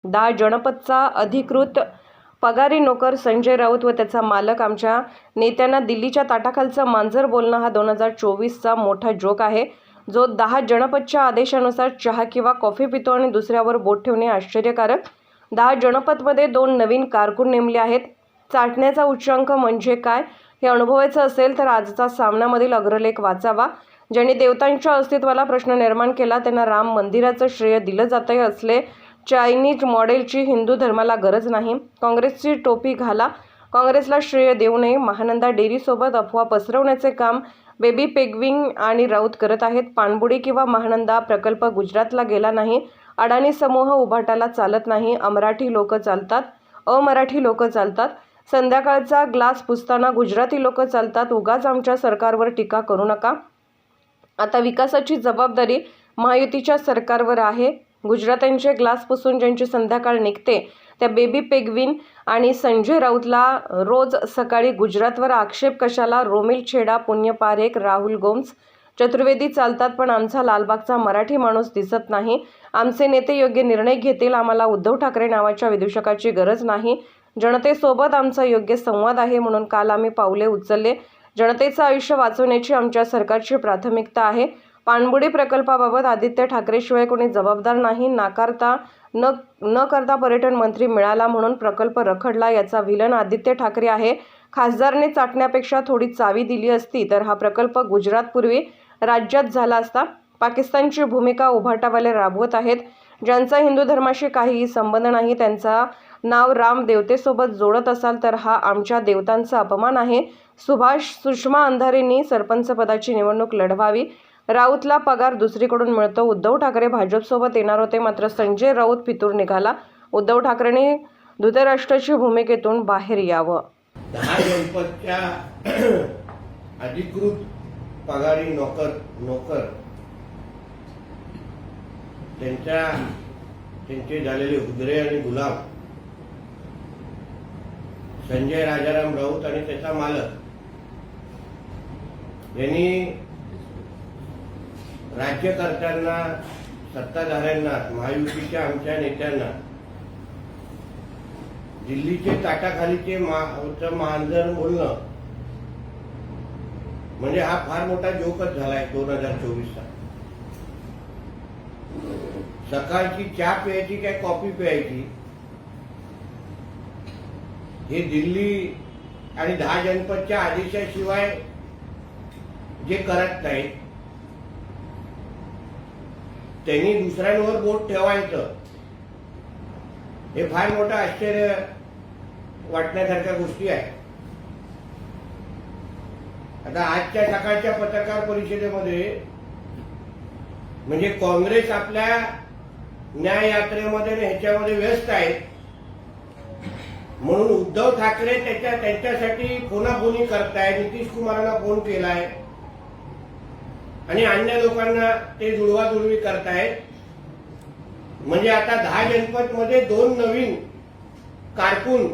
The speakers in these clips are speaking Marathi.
10 जनपदचा अधिकृत पगारी नोकर संजय राऊत व त्याचा मालक आमच्या नेत्यांना दिल्लीच्या ताटाखालचं मांजर बोलणं हा 2024चा मोठा जोक आहे, जो 10 जनपदच्या आदेशानुसार चहा किंवा कॉफी पितो आणि दुसऱ्यावर बोट ठेवणे आश्चर्यकारक. 10 जनपदमध्ये 2 नवीन कारकून नेमले आहेत. चाटण्याचा उच्चांक म्हणजे काय हे अनुभवायचं असेल तर आजचा सामनामधील अग्रलेख वाचावा. ज्यांनी देवतांच्या अस्तित्वाला प्रश्न निर्माण केला त्यांना राम मंदिराचं श्रेय दिलं जातंय. असले चायनीज मॉडेलची हिंदू धर्माला गरज नाही. काँग्रेसची टोपी घाला, काँग्रेसला श्रेय देऊ नये. महानंदा डेअरीसोबत अफवा पसरवण्याचे काम बेबी पेग्विन आणि राऊत करत आहेत. पाणबुडी किंवा महानंदा प्रकल्प गुजरातला गेला नाही. अडाणी समूह उभाटाला चालत नाही. अमराठी लोक चालतात, अमराठी लोक चालतात. संध्याकाळचा ग्लास पुसताना गुजराती लोक चालतात. उगाच आमच्या सरकारवर टीका करू नका. आता विकासाची जबाबदारी महायुतीच्या सरकारवर आहे. गुजरात्यांचे ग्लास पुसून ज्यांची संध्याकाळ निघते त्या बेबी पेग्विन आणि संजय राऊतला रोज सकाळी गुजरातवर आक्षेप कशाला? रोमिल छेडा, पुण्य पारेख, राहुल गोम्स चतुर्वेदी चालतात, पण आमचा लालबागचा मराठी माणूस दिसत नाही. आमचे नेते योग्य निर्णय घेतील. आम्हाला उद्धव ठाकरे नावाच्या विदूषकाची गरज नाही. जनतेसोबत आमचा योग्य संवाद आहे, म्हणून काल आम्ही पावले उचलले. जनतेचं आयुष्य वाचवण्याची आमच्या सरकारची प्राथमिकता आहे. पाणबुडी प्रकल्पाबाबत आदित्य ठाकरेशिवाय कोणी जबाबदार नाही. न करता पर्यटन मंत्री मिळाला म्हणून प्रकल्प रखडला. याचा व्हिलन आदित्य ठाकरे आहे. खासदारने चाटण्यापेक्षा थोडी चावी दिली असती तर हा प्रकल्प गुजरातपूर्वी राज्यात झाला असता. पाकिस्तानची भूमिका उभाटावाले राबवत आहेत. ज्यांचा हिंदू धर्माशी काहीही संबंध नाही, त्यांचा नाव राम देवतेसोबत जोडत असाल तर हा आमच्या देवतांचा अपमान आहे. सुषमा अंधारेंनी सरपंचपदाची निवडणूक लढवावी. राऊतला पगार दुसरीकडून मिळतो. उद्धव ठाकरे भाजपसोबत येणार होते, मात्र संजय राऊत फितूर निघाला. उद्धव ठाकरेंनी धृतराष्ट्राची भूमिकेतून बाहेर यावं. 10 जनपदच्या अधिकृत पगारी नोकर त्यांचे झालेले हुजरे आणि गुलाम संजय राजाराम राऊत आणि त्याचा मालक यांनी राज्यकर्त्यांना, सत्ताधाऱ्यांना, महायुतीच्या आमच्या नेत्यांना दिल्लीचे ताटाखालीचे मांजर बोलणं म्हणजे हा फार मोठा जोकच झालाय 2024चा. सकाळची चहा प्यायची काय कॉफी प्यायची हे दिल्ली आणि 10 जनपदच्या आदेशाशिवाय जे करत नाहीत त्यांनी दुसऱ्यांवर बोट ठेवायचं हे फार मोठं आश्चर्य वाटण्यासारख्या गोष्टी आहे. आता आजच्या सकाळच्या पत्रकार परिषदेमध्ये म्हणजे काँग्रेस आपल्या न्याय यात्रेमध्ये ह्याच्यामध्ये व्यस्त आहे म्हणून उद्धव ठाकरे त्यांच्यासाठी फोनाफोनी करताय. नितीश कुमारांना फोन केलाय आणि अन्य लोकांना ते जुळवाजुळवी करतायत. म्हणजे आता 10 जनपद मध्ये 2 नवीन कारकून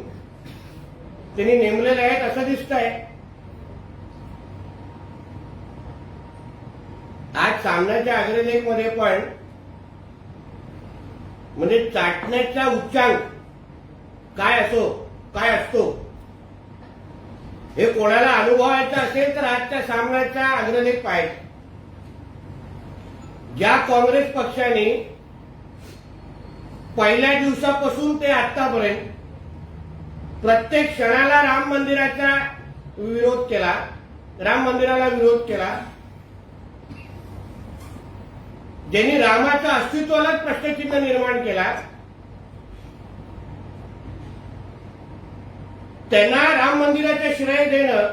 त्यांनी नेमलेले आहेत असं दिसतंय. आज सामन्याच्या अग्रलेख मध्ये पण म्हणजे चाटण्याचा उच्चांक काय असतो हे कोणाला अनुभवायचं असेल तर आजच्या सामन्याचा अग्रलेख पाहायचा. ज्या काँग्रेस पक्षाने पहिल्या दिवसापासून ते आतापर्यंत प्रत्येक क्षणाला राम मंदिराला विरोध केला, ज्यांनी रामाच्या अस्तित्वालाच प्रश्नचिन्ह निर्माण केला, त्यांना राम मंदिराचे श्रेय देणं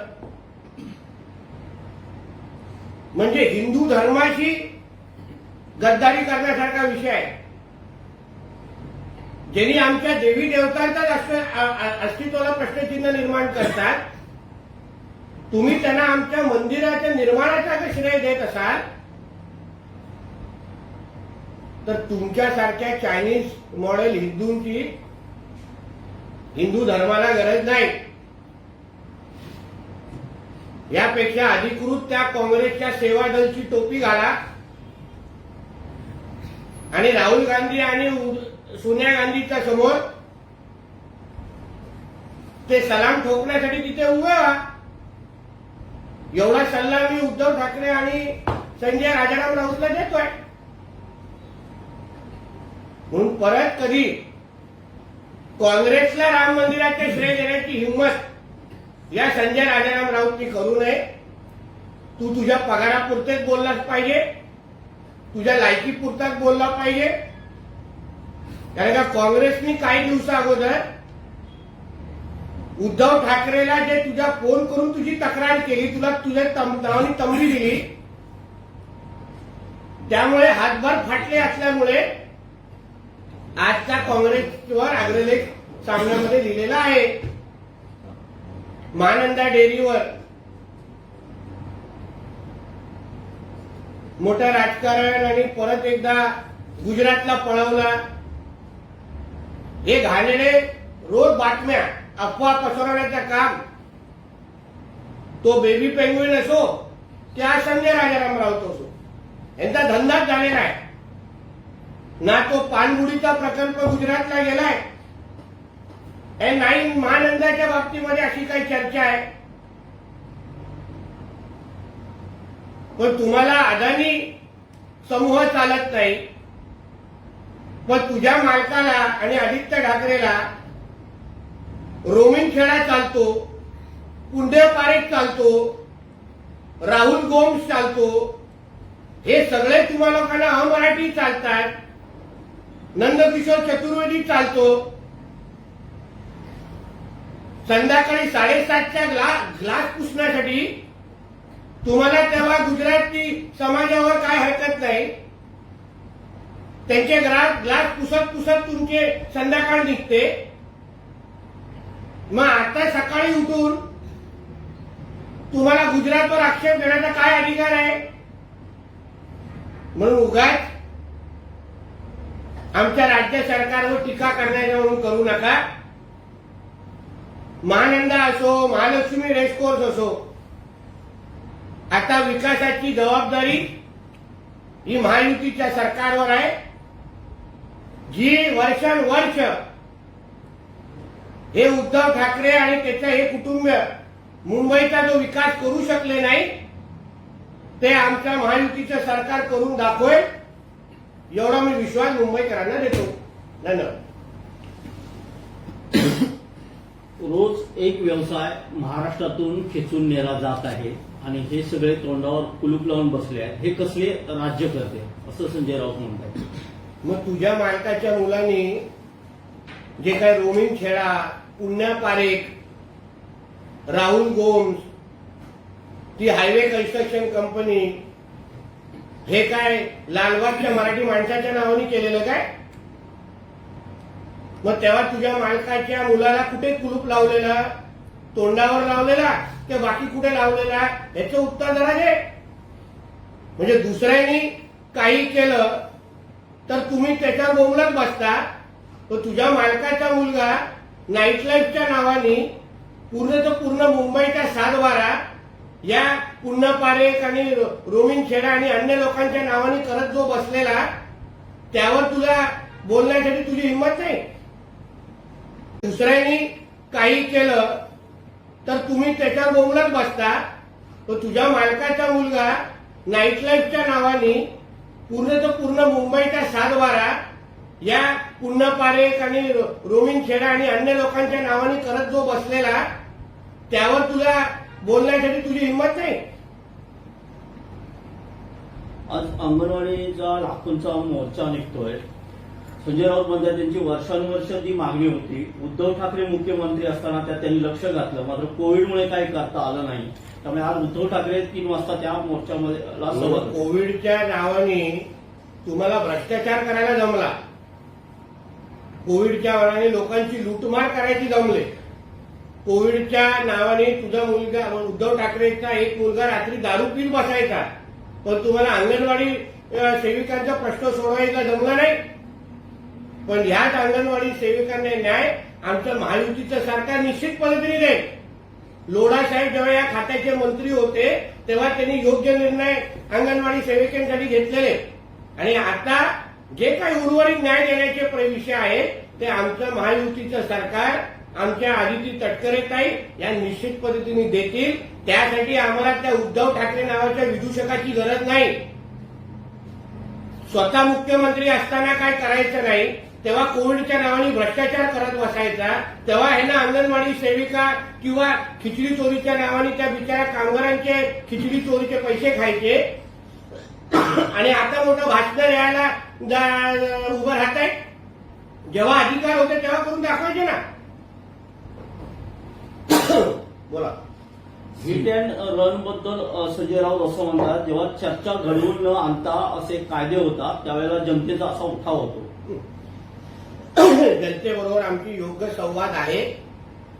म्हणजे हिंदू धर्माशी गद्दारी करण्यासारखा विषय आहे. ज्यांनी आमच्या देवी देवतांच्या अस्तित्वाला प्रश्नचिन्ह निर्माण करतात, तुम्ही त्यांना आमच्या मंदिराच्या निर्माणाचा श्रेय देत असाल तर तुमच्यासारख्या चायनीज मॉडेल हिंदूंची हिंदू धर्माला गरज नाही. यापेक्षा अधिकृत त्या काँग्रेसच्या सेवा दलची टोपी घाला आणि राहुल गांधी आणि सोनिया गांधीच्या समोर ते सलाम ठोकण्यासाठी तिथे उभे व्हा. एवढा सल्ला मी उद्धव ठाकरे आणि संजय राजाराम राऊतला देतोय. म्हणून परत कधी काँग्रेसला राम मंदिराचे श्रेय देण्याची हिंमत या संजय राजाराम राऊतनी करू नये. तू तुझ्या पगारापुरतेच बोललाच पाहिजे, तुझ्या लायकीपुरताच बोलला पाहिजे. कारण का काँग्रेसनी काही दिवसा अगोदर उद्धव ठाकरेला जे तुझ्या फोन करून तुझी तक्रार केली, तुला तुझ्या नावाने तंबी दिली, त्यामुळे हातभार फाटले असल्यामुळे आजचा काँग्रेसवर अग्रलेख सामन्यामध्ये लिहिलेला आहे. महानंदा डेअरीवर मोठं राजकारण आणि परत एकदा गुजरातला पळवला. हे घाणेरडे रोज बातम्या अफवा पसरवण्याचं काम तो बेबी पेंग्विन असो त्या संजय राजाराम राऊत असो यांचा धंदाच झालेला आहे. ना तो पानबुडीचा प्रकल्प गुजरातला गेलाय, नाही महानंदाच्या बाबतीमध्ये अशी काही चर्चा आहे. पण तुम्हाला अदानी समूह चालत नाही, पण तुझ्या मालकाला आणि आदित्य ठाकरेला रोमिंग खेळा चालतो, पुंडे पारेख चालतो, राहुल गोम्स चालतो. हे सगळे तुम्हा लोकांना अमराठी चालतात. नंदकिशोर चतुर्वेदी चालतो. संध्याकाळी 7:30च्या ग्लास पुसण्यासाठी तुम्हाला तेव्हा गुजराती समाजावर काय हरकत नाही. त्यांचे ग्लास पुसत पुसत तुमचे संध्याकाळ निघते. मग आता सकाळी उठून तुम्हाला गुजरातवर आक्षेप घेण्याचा काय अधिकार आहे? म्हणून उगाच आमच्या राज्य सरकारवर टीका करण्याचा म्हणून करू नका. महानंदा असो, महालक्ष्मी रेसकोर्स असो, आता विकासाची जबाबदारी ही महायुतीच्या सरकारवर आहे. जी वर्षानुवर्ष हे उद्धव ठाकरे आणि त्याचं हे कुटुंब मुंबईचा जो विकास करू शकले नाही, ते आमच्या महायुतीचं सरकार करून दाखवेल एवढा मी विश्वास मुंबईकरांना देतो. धन्यवाद. रोज एक व्यवसाय महाराष्ट्रातून खेचून नेला जात आहे आणि हे सगळे तोंडावर कुलूप लावून बसले आहेत. हे कसले राज्य करते असं संजय राऊत म्हणतात. मग तुझ्या मालकाच्या मुलांनी जे काय रोमिंग खेळा, पुण्या पारेख, राहुल गोम्स, ती हायवे कन्स्ट्रक्शन कंपनी, हे काय लालबागच्या मराठी माणसाच्या नावाने केलेलं काय? मग तेव्हा तुझ्या मालकाच्या मुलाला कुठे कुलूप लावलेला? तोंडावर लावलेला की बाकी कुठे लावलेला? याचं उत्तर जरा दे. म्हणजे दुसऱ्यांनी काही केलं तर तुम्ही त्याच्यावर बोंबलत बसता. तर तुझ्या मालकाचा मुलगा नाईट लाईफच्या नावाने पूर्ण मुंबईच्या 7-12 या पुन्हा पारेख आणि रोमिंग खेडा आणि अन्य लोकांच्या नावाने करत जो बसलेला, त्यावर तुला बोलण्यासाठी तुझी हिंमत नाही. दुसऱ्यांनी काही केलं तर तुम्ही त्याच्यावर बोंबलत बसता. तर तुझ्या मालकाचा मुलगा नाईट लाईफच्या नावाने पूर्ण मुंबईच्या 7-12 या पुन्हा पारेख आणि रोमिंग खेडा आणि अन्य लोकांच्या नावाने करत जो बसलेला, त्यावर तुला बोलण्यासाठी तुझी हिंमत नाही. आज अंगणवाडीचा लाखोंचा मोर्चा निघतोय. संजय राऊत म्हणतात त्यांची वर्षानुवर्ष जी मागणी होती, उद्धव ठाकरे मुख्यमंत्री असताना त्यात त्यांनी लक्ष घातलं, मात्र कोविडमुळे काही करता आलं नाही. त्यामुळे आज उद्धव ठाकरे 3 वाजता त्या मोर्चामध्ये कोविडच्या नावाने तुम्हाला भ्रष्टाचार करायला जमला. कोविडच्या नावाने लोकांची लूटमार करायची जमले. कोविडच्या नावाने तुझा मुलगा उद्धव ठाकरेचा एक मुलगा रात्री दारू पीत बसायचा, पण तुम्हाला अंगणवाडी सेविकांचा प्रश्न सोडवायला जमला नाही. पण ह्याच अंगणवाडी सेविकांना न्याय आमचं महायुतीचं सरकार निश्चित पद्धतीने देईल. लोढा साहेब जेव्हा या खात्याचे मंत्री होते तेव्हा त्यांनी योग्य निर्णय अंगणवाडी सेविकांसाठी घेतलेले आणि आता जे काही उर्वरित न्याय देण्याचे विषय आहेत ते आमचं महायुतीचं सरकार, आमच्या आदिती तटकरे ताई या निश्चित पद्धतीने देतील. त्यासाठी आम्हाला त्या उद्धव ठाकरे नावाच्या विदूषकाची गरज नाही. स्वतः मुख्यमंत्री असताना काय करायचं नाही, तेव्हा कोविडच्या नावाने भ्रष्टाचार करत बसायचा, तेव्हा ह्यांना अंगणवाडी सेविका किंवा खिचडी चोरीच्या नावाने त्या बिचाऱ्या कामगारांचे खिचडी चोरीचे पैसे खायचे आणि आता मोठं भाषण द्यायला उभं राहत आहे. जेव्हा अधिकार होते तेव्हा करून दाखवायचे ना. बोला. हिट अँड रन बद्दल संजय राऊत असं म्हणतात, जेव्हा चर्चा घडवून न आणता असे कायदे होतात त्यावेळेला जनतेचा असा उठाव होतो. जनतेबरोबर आमची योग्य संवाद आहे,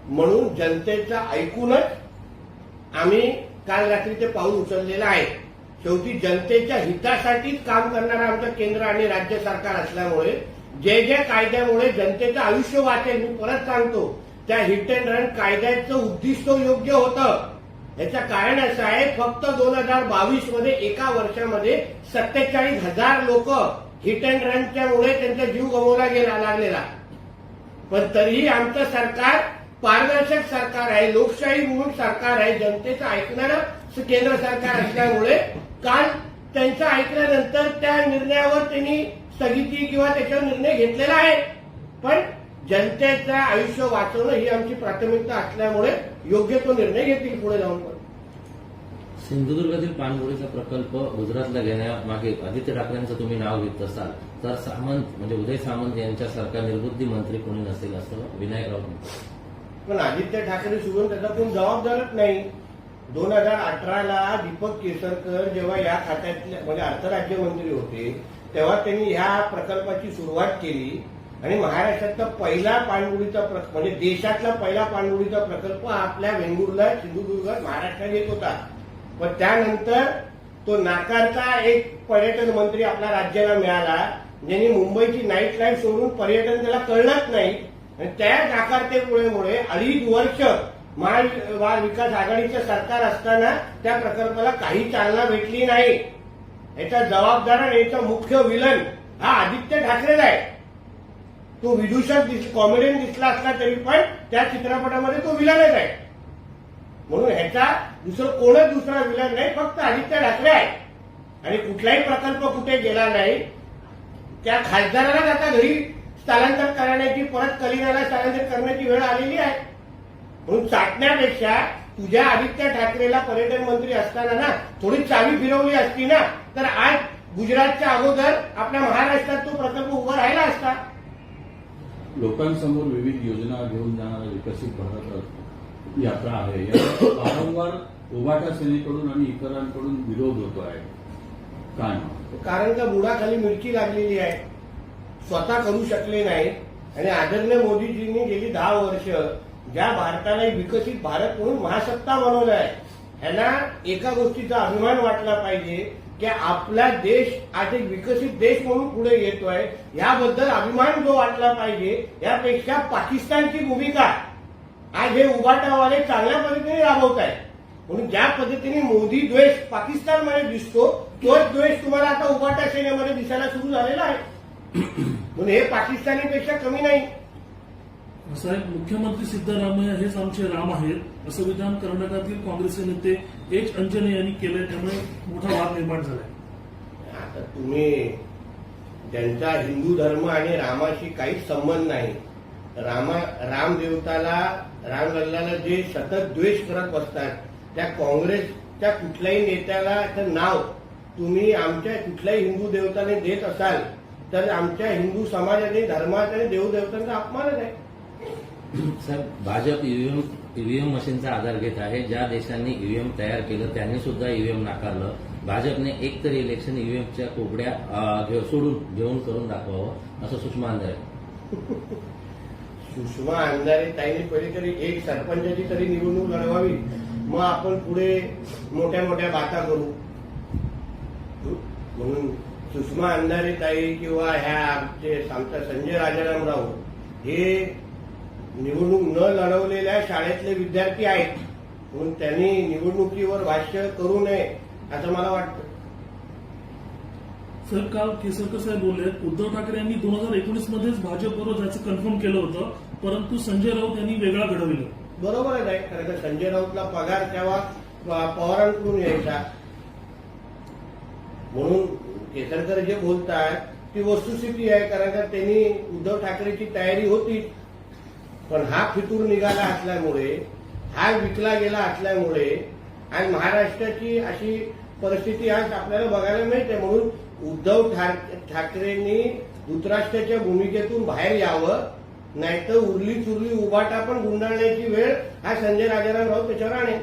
म्हणून जनतेचं ऐकूनच आम्ही काल रात्री ते पाऊल उचललेलं आहे. शेवटी जनतेच्या हितासाठीच काम करणारं आमचं केंद्र आणि राज्य सरकार असल्यामुळे जे जे कायद्यामुळे जनतेचं आयुष्य वाचेल, मी परत सांगतो, त्या हिट अँड रन कायद्याचं उद्दिष्ट योग्य होतं. याचं कारण असं आहे, फक्त 2022 मध्ये एका वर्षामध्ये 47,000 लोक हिट अँड रनच्यामुळे त्यांचा जीव गमवायला लागलेला. पण तरीही आमचं सरकार पारदर्शक सरकार आहे, लोकशाही म्हणून सरकार आहे, जनतेचं ऐकणारं केंद्र सरकार असल्यामुळे काल त्यांचं ऐकल्यानंतर त्या निर्णयावर त्यांनी स्थगिती किंवा त्याच्यावर निर्णय घेतलेला आहे. पण जनतेचं आयुष्य वाचवणं ही आमची प्राथमिकता असल्यामुळे योग्य तो निर्णय घेतील पुढे जाऊन. सिंधुदुर्गातील पाणबुडीचा प्रकल्प गुजरातला घेण्यामागे आदित्य ठाकरेंचं तुम्ही नाव घेत असाल तर सामंत म्हणजे उदय सामंत यांच्यासारखा निर्बुद्धी मंत्री कोणी नसेल असं विनायक राऊत म्हणतात. पण आदित्य ठाकरे सोडून त्याचा कोण जबाबदारच नाही. 2018ला दीपक केसरकर जेव्हा या खात्यातले म्हणजे अर्थ राज्यमंत्री होते तेव्हा त्यांनी ह्या प्रकल्पाची सुरुवात केली आणि महाराष्ट्रातला पहिला पाणबुडीचा म्हणजे देशातला पहिला पाणबुडीचा प्रकल्प आपल्या वेंगुर्ला सिंधुदुर्गात महाराष्ट्रात येत होता. पण त्यानंतर तो नाकारता एक पर्यटन मंत्री आपल्या राज्याला मिळाला, ज्यांनी मुंबईची नाईट लाईफ सोडून पर्यटन त्याला कळलंच नाही आणि त्या नाकारतेमुळे 2.5 वर्ष महाविकास आघाडीचं सरकार असताना त्या प्रकल्पाला काही चालना भेटली नाही. याचा जबाबदार आणि याचा मुख्य विलन हा आदित्य ठाकरेच आहे. तो विदूषक कॉमेडियन दिसला असला तरी पण त्या चित्रपटामध्ये तो विलनच आहे. म्हणून ह्याचा कोणच दुसरा विलन नाही, फक्त आदित्य ठाकरे आहे. आणि कुठलाही प्रकल्प कुठे गेला नाही. त्या खासदारालाच आता घरी स्थलांतर करण्याची परत कलिंगाला स्थलांतर करण्याची वेळ आलेली आहे. म्हणून चाटण्यापेक्षा तुझ्या आदित्य ठाकरेला पर्यटन मंत्री असताना ना थोडी चावी फिरवली असती ना तर आज गुजरातच्या अगोदर आपल्या महाराष्ट्रात तो प्रकल्प उभा राहिला असता. लोकांसमोर विविध योजना घेऊन जाणारा विकसित भारत यात्रा आहे. याला वारंवार उभाटा सेनेकडून आणि इतरांकडून विरोध होतो आहे. काय कारण का बुडाखाली मिरची लागलेली आहे, स्वतः करू शकले नाही. आणि आदरणीय मोदीजींनी गेली 10 वर्ष ज्या भारताला एक विकसित भारत म्हणून महासत्ता बनवलं आहे, ह्याला एका गोष्टीचा अभिमान वाटला पाहिजे की आपला देश आज एक विकसित देश म्हणून पुढे येतोय. याबद्दल अभिमान जो वाटला पाहिजे. यापेक्षा पाकिस्तानची भूमिका आज हे उभाटावाले चांगल्या पद्धतीने राबवत आहे. म्हणून ज्या पद्धतीने मोदी द्वेष पाकिस्तानमध्ये दिसतो तोच द्वेष तुम्हाला आता उभाटा सेनेमध्ये दिसायला सुरू झालेला आहे. म्हणून हे पाकिस्तानीपेक्षा कमी नाही. साहेब, मुख्यमंत्री सिद्धरामय्या हेच आमचे राम आहेत असं विधान कर्नाटकातील काँग्रेसचे नेते एच अंजने यांनी केलंय, त्यामुळे मोठा वाद निर्माण झालाय. आता तुम्ही ज्यांचा हिंदू धर्म आणि रामाशी काहीच संबंध नाही, रामदेवताला रामलल्लाला जे सतत द्वेष करत बसतात त्या काँग्रेसच्या कुठल्याही नेत्याला नाव तुम्ही आमच्या कुठल्याही हिंदू देवताने देत असाल तर आमच्या हिंदू समाजाने धर्माचा आणि देवदेवतांचा अपमानच आहे. साहेब, भाजप ईव्हीएम मशीनचा आधार घेत आहे. ज्या देशांनी ईव्हीएम तयार केलं त्यांनी सुद्धा ईव्हीएम नाकारलं. भाजपने एकतरी इलेक्शन ईव्हीएमच्या कोबड्या सोडून घेऊन करून दाखवावं असं सुषमा अंधारे. सुषमा अंधारे ताईने पहिले तरी एक सरपंचाची तरी निवडणूक लढवावी, मग आपण पुढे मोठ्या मोठ्या बाता करू. म्हणून सुषमा अंधारे ताई किंवा ह्या आमच्या संजय राजारामराव हे निवडणूक न लढवलेल्या शाळेतले विद्यार्थी आहेत. म्हणून त्यांनी निवडणुकीवर भाष्य करू नये असं मला वाटतं. साहेब, काल केसरकर साहेब बोलले उद्धव ठाकरे यांनी 2019 मध्येच भाजपबरोबर जायचं कन्फर्म केलं होतं, परंतु संजय राऊत यांनी वेगळा घडविलं. बरोबरच आहे. खरं तर संजय राऊतला पगार तेव्हा पवारांकडून यायचा, म्हणून केसरकर जे बोलतात ती वस्तुस्थिती आहे. कारण का त्यांनी उद्धव ठाकरेची तयारी होती, पण हा फितूर निघाला असल्यामुळे, हा विकला गेला असल्यामुळे आज महाराष्ट्राची अशी परिस्थिती आज आपल्याला बघायला मिळते. म्हणून उद्धव ठाकरेंनी धृतराष्ट्राच्या भूमिकेतून बाहेर यावं, नाहीतर उरली चुरली उभाटा पण गुंडाळण्याची वेळ हा संजय राजाराम राऊत त्याच्यावर आणेल.